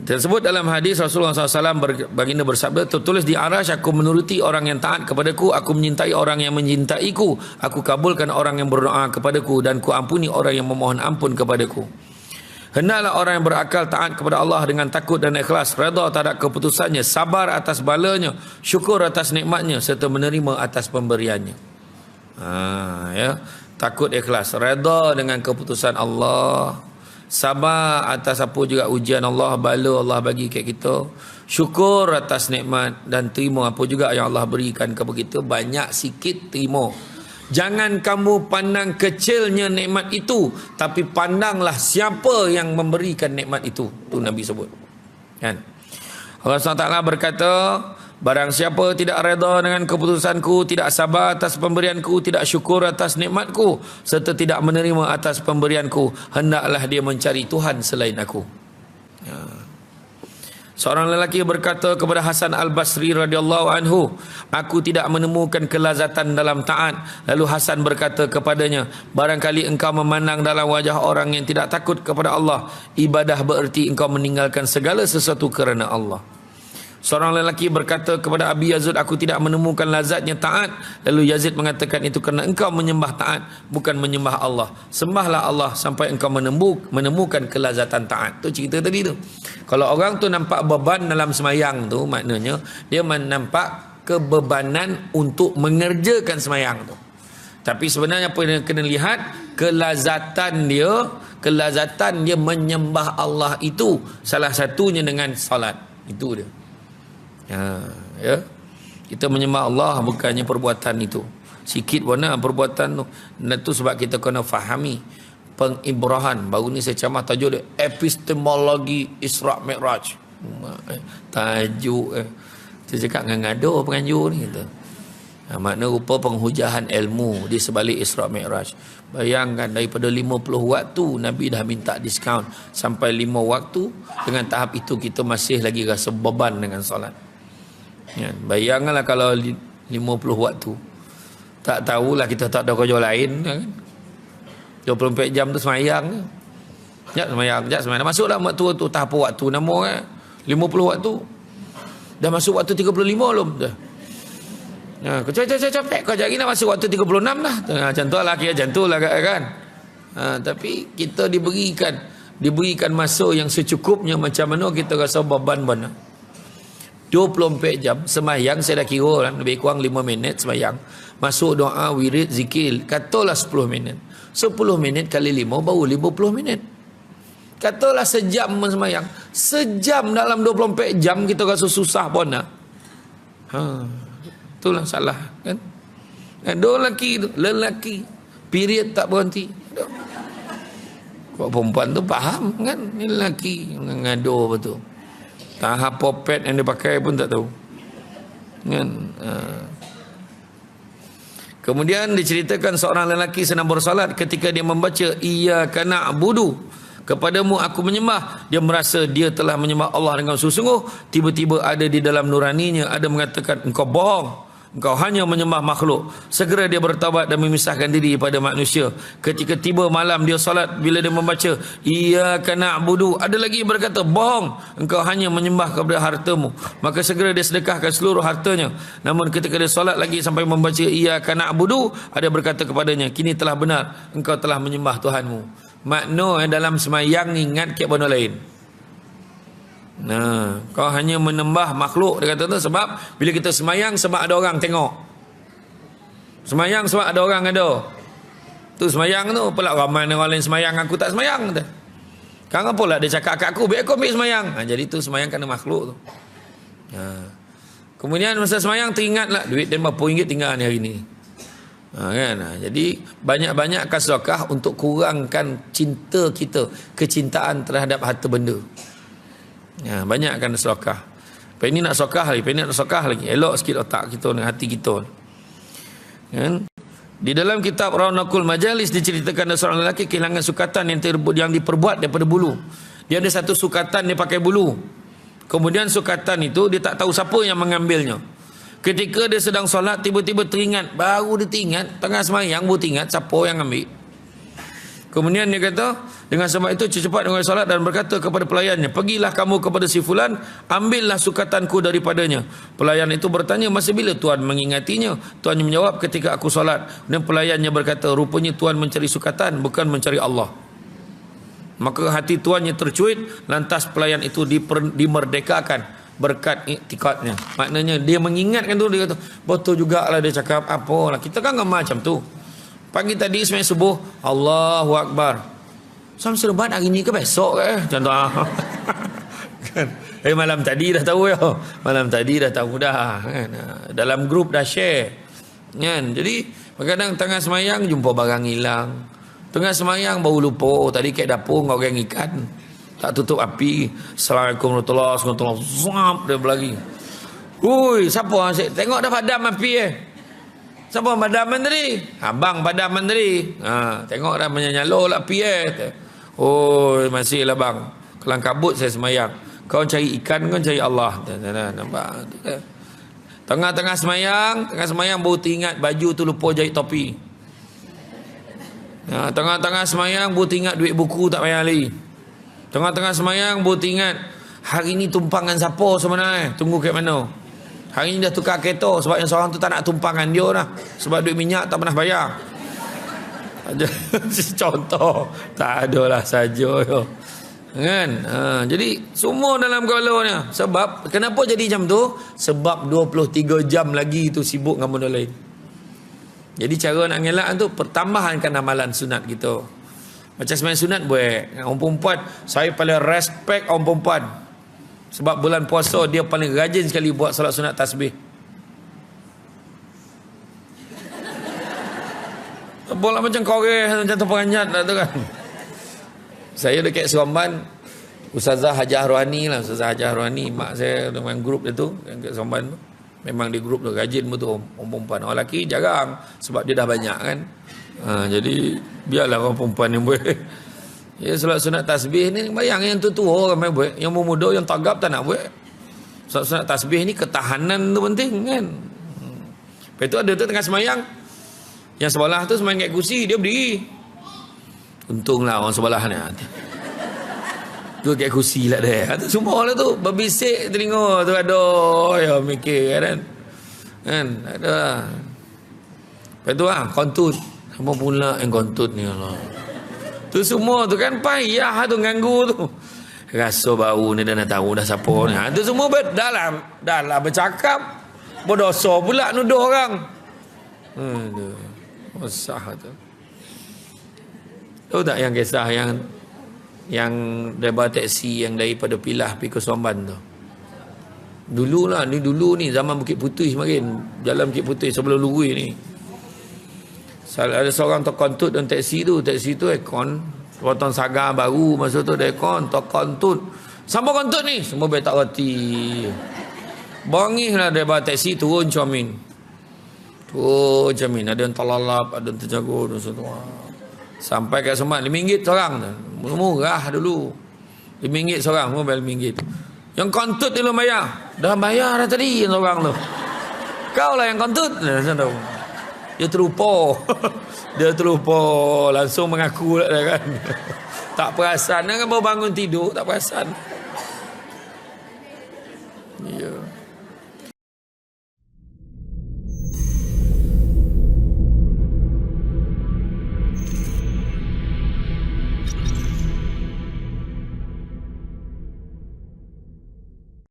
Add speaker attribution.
Speaker 1: Tersebut dalam hadis Rasulullah SAW baginda bersabda, tertulis di arasy, aku menuruti orang yang taat kepadaku, aku menyintai orang yang mencintaiku, aku kabulkan orang yang berdoa kepadaku, dan ku ampuni orang yang memohon ampun kepadaku. Hendaklah orang yang berakal taat kepada Allah dengan takut dan ikhlas, redha terhadap keputusannya, sabar atas balanya, syukur atas nikmatnya, serta menerima atas pemberiannya. Ya, takut ikhlas, redha dengan keputusan Allah, sabar atas apa juga ujian Allah, bala Allah bagi kat kita, syukur atas nikmat, dan terima apa juga yang Allah berikan kepada kita, banyak sikit terima. Jangan kamu pandang kecilnya nikmat itu, tapi pandanglah siapa yang memberikan nikmat itu. Itu Nabi sebut. Kan? Allah SWT berkata, barang siapa tidak redha dengan keputusanku, tidak sabar atas pemberianku, tidak syukur atas nikmatku, serta tidak menerima atas pemberianku, hendaklah dia mencari Tuhan selain aku. Ya. Seorang lelaki berkata kepada Hasan Al-Basri radhiyallahu anhu, aku tidak menemukan kelazatan dalam taat. Lalu Hasan berkata kepadanya, barangkali engkau memandang dalam wajah orang yang tidak takut kepada Allah, ibadah bererti engkau meninggalkan segala sesuatu kerana Allah. Seorang lelaki berkata kepada Abi Yazid, aku tidak menemukan lazatnya taat. Lalu Yazid mengatakan, itu kerana engkau menyembah taat, bukan menyembah Allah. Sembahlah Allah sampai engkau menemukan kelazatan taat. Tu cerita tadi tu. Kalau orang tu nampak beban dalam semayang tu, maknanya dia nampak kebebanan untuk mengerjakan semayang tu. Tapi sebenarnya apa yang kena lihat, kelazatan dia menyembah Allah itu, salah satunya dengan salat. Itu dia. Ya. Kita menyembah Allah bukannya perbuatan itu. Sikit mana perbuatan tu. Dan itu sebab kita kena fahami pengibrahan. Baru ni saya camah tajuk dia, epistemologi Isra' Mi'raj. Tajuk saya cakap dengan ngado penganjur ni kita. Makna rupa penghujahan ilmu di sebalik Isra' Mi'raj. Bayangkan daripada 50 waktu Nabi dah minta diskaun sampai 5 waktu. Dengan tahap itu kita masih lagi rasa beban dengan solat. Ya, bayangkanlah kalau 50 waktu. Tak tahulah kita tak ada kerja lain kan. 24 jam tu semayang. Jap semayang. Masuklah waktu tu tahap waktu nama kan. 50 waktu. Dah masuk waktu 35 belum dah. Ya, kau capek kau lagi nak masuk waktu 36 dah. Macam tu lah kira macam tu lah kan. Tapi kita diberikan masa yang secukupnya, macam mana kita rasa beban mana. 24 jam semayang, saya dah kira kan, lebih kurang 5 minit semayang. Masuk doa, wirid, zikir, katalah 10 minit. 10 minit kali 5 baru 50 minit. Katalah sejam semayang. Sejam dalam 24 jam kita rasa susah pun nak. Itulah salah kan. Ada lelaki period tak berhenti. Kok perempuan tu faham kan, ni lelaki ngado betul. Tahap popet yang dia pakai pun tak tahu kan. Kemudian diceritakan seorang lelaki sedang bersolat, ketika dia membaca iyyaka na'budu, kepadamu aku menyembah, dia merasa dia telah menyembah Allah dengan sungguh-sungguh. Tiba-tiba ada di dalam nuraninya ada mengatakan, engkau bohong, engkau hanya menyembah makhluk. Segera dia bertaubat dan memisahkan diri pada manusia. Ketika tiba malam dia solat, bila dia membaca iyyaka na'budu, ada lagi yang berkata, bohong, engkau hanya menyembah kepada hartamu. Maka segera dia sedekahkan seluruh hartanya. Namun ketika dia solat lagi sampai membaca iyyaka na'budu, ada berkata kepadanya, kini telah benar, engkau telah menyembah Tuhanmu. Makna dalam semayang ingat ke benda lain. Kau hanya menyembah makhluk, dia kata tu. Sebab bila kita semayang sebab ada orang tengok, semayang sebab ada orang ada tu semayang tu. Pula ramai orang lain semayang, aku tak semayang tu. Kan apa lah dia cakap kat aku, biar aku ambil semayang. Jadi tu semayang kena makhluk tu. Kemudian masa semayang teringatlah duit dan berapa ringgit tinggal ni hari ni. Kan? Jadi banyak-banyakkan sedekah untuk kurangkan cinta kita, kecintaan terhadap harta benda. Banyakkan sedekah. Ini nak sedekah lagi, elok sikit otak kita dan hati kita kan? Di dalam kitab Raunaqul Majalis diceritakan ada seorang lelaki kehilangan sukatan yang diperbuat daripada bulu. Dia ada satu sukatan dia pakai bulu. Kemudian sukatan itu dia tak tahu siapa yang mengambilnya. Ketika dia sedang solat, tiba-tiba teringat, baru dia teringat tengah semayang, baru teringat siapa yang ambil. Kemudian dia kata, Dengan sebab itu cepat dengan salat dan berkata kepada pelayannya, pergilah kamu kepada si fulan, ambillah sukatanku daripadanya. Pelayan itu bertanya, masa bila Tuan mengingatinya? Tuan menjawab, ketika aku salat. Dan pelayannya berkata, rupanya Tuan mencari sukatan, bukan mencari Allah. Maka hati tuannya tercuit, lantas pelayan itu dimerdekakan berkat iktikadnya. Maknanya dia mengingatkan tu, dia kata, betul jugalah dia cakap, apalah. Kita kan enggak macam tu. Pagi tadi sembahyang subuh, Allahu Akbar. Sam serbat hari ni ke besok ke? Contoh. Kan? Malam tadi dah tahu ya. Malam tadi dah tahu dah. Kan? Dalam grup dah share. Kan? Jadi, kadang tengah semayang jumpa barang hilang. Tengah semayang baru lupa. Oh, tadi kat dapur kau goreng ikan. Tak tutup api. Assalamualaikum warahmatullahi wabarakatuh. Zap dia berlari. Ui, siapa? Tengok dah padam api Siapa padaman tadi? Abang padaman tadi. Tengok dah menyala lah api Oh, masih lah bang. Kelang kabut saya semayang. Kau cari ikan, kau cari Allah. Nampak? Tengah-tengah semayang baru teringat baju tu lupa jahit topi. Tengah-tengah semayang baru teringat duit buku tak payah lagi. Tengah-tengah semayang baru teringat hari ni tumpangan siapa sebenarnya? Tunggu kat mana? Hari ni dah tukar kereta sebab yang seorang tu tak nak tumpangan dia dah. Sebab duit minyak tak pernah bayar. Contoh. Tak adalah saja. Kan? Jadi semua dalam kepala. Sebab kenapa jadi macam tu? Sebab 23 jam lagi tu sibuk dengan benda lain. Jadi cara nak ngelak tu pertambahankan amalan sunat kita. Macam sembahyang sunat buat. Orang perempuan, saya paling respect orang perempuan. Sebab bulan puasa dia paling rajin sekali buat salat sunat tasbih. Bola macam koreh, macam terperanjat lah tu kan. Saya dekat Seremban, Ustazah Hajah Rohani lah. Ustazah Hajah Rohani, mak saya dengan grup dia tu, dekat Seremban tu. Memang di grup tu rajin betul orang perempuan. Orang lelaki jarang sebab dia dah banyak kan. Jadi biarlah orang perempuan yang buat. Ya, salat sunat tasbih ni bayang yang tua-tua ramai buat. Yang muda yang tagap tak nak buat. Salat sunat tasbih ni ketahanan tu penting kan. Lepas tu ada tu tengah semayang. Yang sebelah tu semayang kat kursi, dia berdiri. Untunglah orang sebelah ni. Tu kat kursi lah dia. Semua lah tu berbisik telinga tu ada. Ya mikir kan. Kan ada lah. Lepas tu kontut. Apa pula yang kontut ni Allah. Tu semua tu kan payah tu ganggu tu. Rasa bau ni dah nak tahu dah siapa ni. Tu semua dah lah bercakap. Berdosa pula nuduh orang. Aduh. Usah tu. Tahu tak yang kisah yang driver taksi yang daripada Pilah pergi ke Seremban tu. Dulu ni zaman Bukit Putih semakin. Jalan Bukit Putih sebelum Lurui ni. Ada seorang terkontut dalam taksi tu aircon potong sagar baru masa tu ada aircon terkontut. Siapa kontut ni? Semua baik tak reti. Bangih lah daripada taksi turun Camin. Ada yang terlalap, ada yang terjaga dan semua. Sampai kat Semat RM5 seorang. Murah dulu. RM5 seorang, semua bayar RM5. Yang kontut dia belum bayar. Dah bayar dah tadi yang seorang tu. Kau lah yang kontut. Dia terlupa. Dia terlupa. Langsung mengaku lah kan. Tak perasan kan baru bangun tidur. Tak perasan.